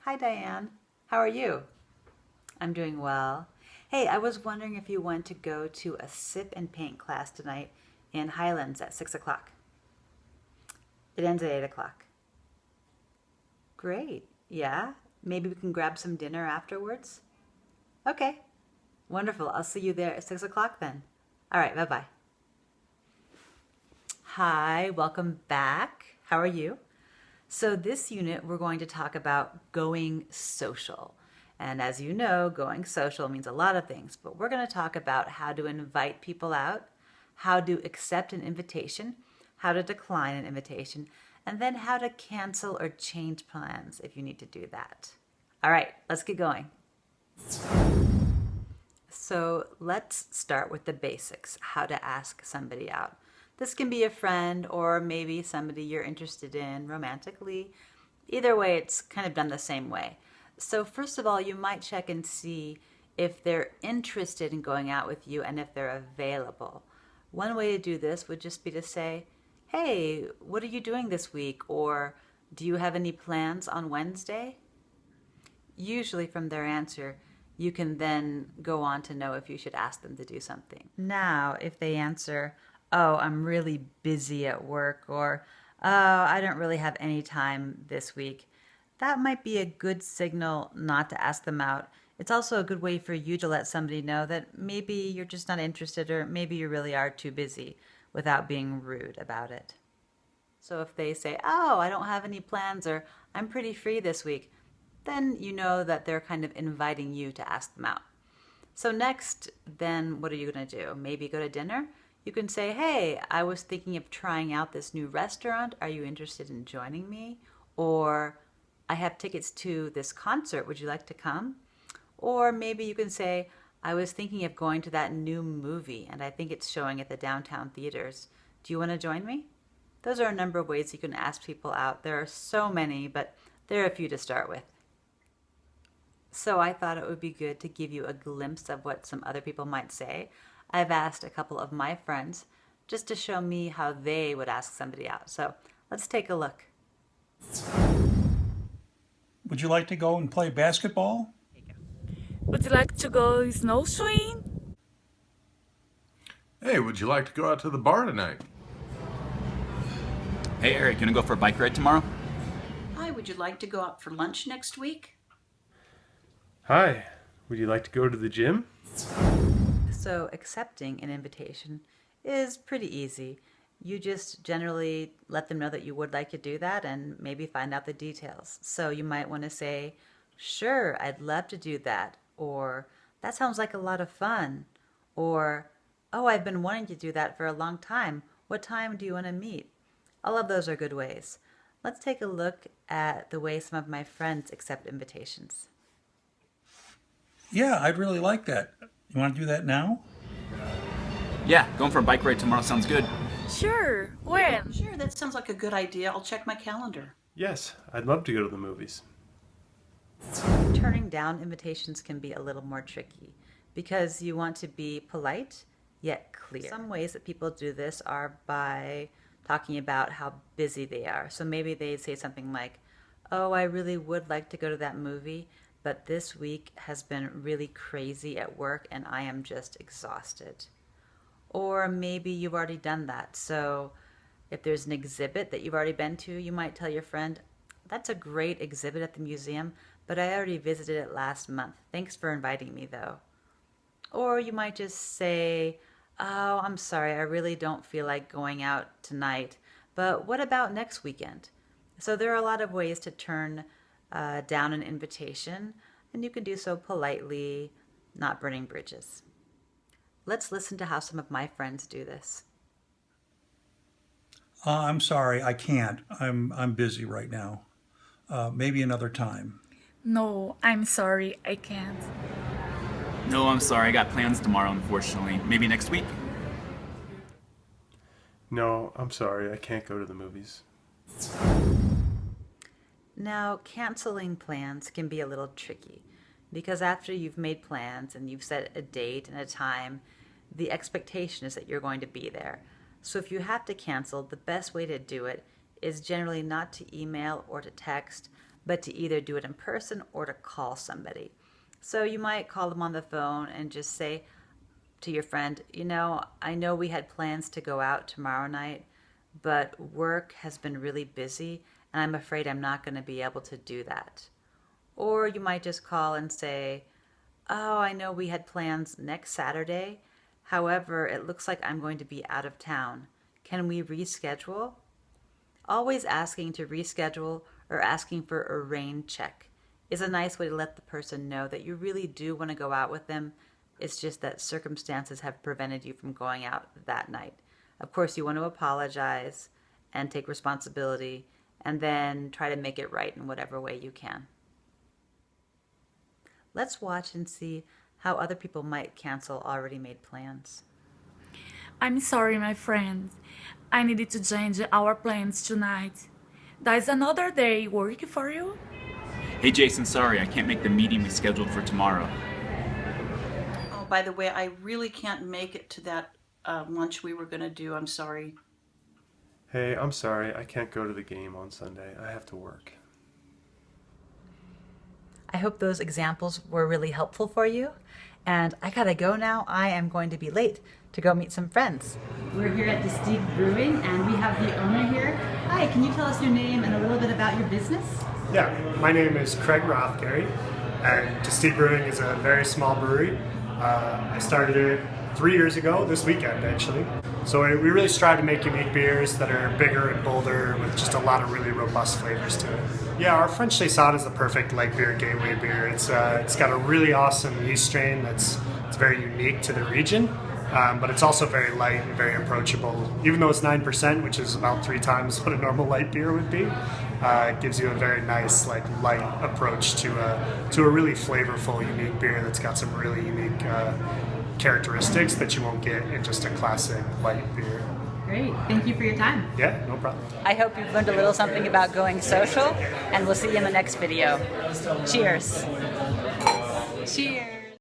Hi, Diane. How are you? I'm doing well. Hey, I was wondering if you want to go to a sip and paint class tonight in Highlands at 6 o'clock. It ends at 8 o'clock. Great. Yeah? Maybe we can grab some dinner afterwards? Okay. Wonderful. I'll see you there at 6 o'clock then. All right, bye bye. Hi, welcome back. How are you? So, this unit, we're going to talk about going social. And as you know, going social means a lot of things, but we're going to talk about how to invite people out, how to accept an invitation, how to decline an invitation, and then how to cancel or change plans if you need to do that. All right, let's get going. So let's start with the basics, how to ask somebody out. This can be a friend or maybe somebody you're interested in romantically. Either way, it's kind of done the same way. So, first of all, you might check and see if they're interested in going out with you and if they're available. One way to do this would just be to say, "Hey, what are you doing this week?" Or, "Do you have any plans on Wednesday?" Usually, from their answer, you can then go on to know if you should ask them to do something. Now, if they answer, "Oh, I'm really busy at work," or, "Oh, I don't really have any time this week," that might be a good signal not to ask them out. It's also a good way for you to let somebody know that maybe you're just not interested or maybe you really are too busy without being rude about it. So if they say, "Oh, I don't have any plans," or "I'm pretty free this week," then you know that they're kind of inviting you to ask them out. So next, then what are you going to do? Maybe go to dinner? You can say, "Hey, I was thinking of trying out this new restaurant. Are you interested in joining me?" Or, "I have tickets to this concert. Would you like to come?" Or maybe you can say, "I was thinking of going to that new movie and I think it's showing at the downtown theaters. Do you want to join me?" Those are a number of ways you can ask people out. There are so many, but there are a few to start with. So I thought it would be good to give you a glimpse of what some other people might say. I've asked a couple of my friends just to show me how they would ask somebody out. So let's take a look. Would you like to go and play basketball? Would you like to go snowshoeing? Hey, would you like to go out to the bar tonight? Hey Eric, you wanna go for a bike ride tomorrow? Hi, would you like to go out for lunch next week? Hi, would you like to go to the gym? So accepting an invitation is pretty easy. You just generally let them know that you would like to do that and maybe find out the details. So you might want to say, "Sure, I'd love to do that." Or, "That sounds like a lot of fun." Or, "Oh, I've been wanting to do that for a long time. What time do you want to meet?" All of those are good ways. Let's take a look at the way some of my friends accept invitations. Yeah, I'd really like that. You want to do that now? Yeah, going for a bike ride tomorrow sounds good. Sure. When? Sure, that sounds like a good idea. I'll check my calendar. Yes, I'd love to go to the movies. Turning down invitations can be a little more tricky because you want to be polite yet clear. Some ways that people do this are by talking about how busy they are. So maybe they say something like, "Oh, I really would like to go to that movie, but this week has been really crazy at work and I am just exhausted." Or maybe you've already done that. So if there's an exhibit that you've already been to, you might tell your friend, "That's a great exhibit at the museum, but I already visited it last month. Thanks for inviting me, though." Or you might just say, "Oh, I'm sorry, I really don't feel like going out tonight, but what about next weekend?" So there are a lot of ways to turn down an invitation, and you can do so politely, not burning bridges. Let's listen to how some of my friends do this. I'm sorry, I can't. I'm busy right now. Maybe another time. No, I'm sorry, I can't. No, I'm sorry, I got plans tomorrow, unfortunately. Maybe next week? No, I'm sorry, I can't go to the movies. Now, canceling plans can be a little tricky because after you've made plans and you've set a date and a time, the expectation is that you're going to be there. So if you have to cancel, the best way to do it is generally not to email or to text, but to either do it in person or to call somebody. So you might call them on the phone and just say to your friend, I know we had plans to go out tomorrow night, but work has been really busy and I'm afraid I'm not going to be able to do that. Or you might just call and say, oh, I know we had plans next Saturday. However, it looks like I'm going to be out of town. Can we reschedule? Always asking to reschedule or asking for a rain check is a nice way to let the person know that you really do want to go out with them. It's just that circumstances have prevented you from going out that night. Of course, you want to apologize and take responsibility and then try to make it right in whatever way you can. Let's watch and see how other people might cancel already made plans. I'm sorry, my friend. I needed to change our plans tonight. Does another day work for you? Hey Jason, sorry, I can't make the meeting we scheduled for tomorrow. Oh, by the way, I really can't make it to that lunch we were going to do. I'm sorry. Hey, I'm sorry. I can't go to the game on Sunday. I have to work. I hope those examples were really helpful for you. And I gotta go now. I am going to be late to go meet some friends. We're here at Distinct Brewing and we have the owner here. Hi, can you tell us your name and a little bit about your business? Yeah, my name is Craig Rothgary, and Distinct Brewing is a very small brewery. I started it 3 years ago, this weekend actually. So we really strive to make unique beers that are bigger and bolder with just a lot of really robust flavors to it. Yeah, our French Saison is the perfect light beer gateway beer. It's got a really awesome yeast strain that's very unique to the region, but it's also very light and very approachable. Even though it's 9%, which is about 3 times what a normal light beer would be, it gives you a very nice light approach to a really flavorful, unique beer that's got some really unique characteristics that you won't get in just a classic light beer. Great, thank you for your time. Yeah, no problem. I hope you've learned a little something about going social, and we'll see you in the next video. Cheers. Cheers.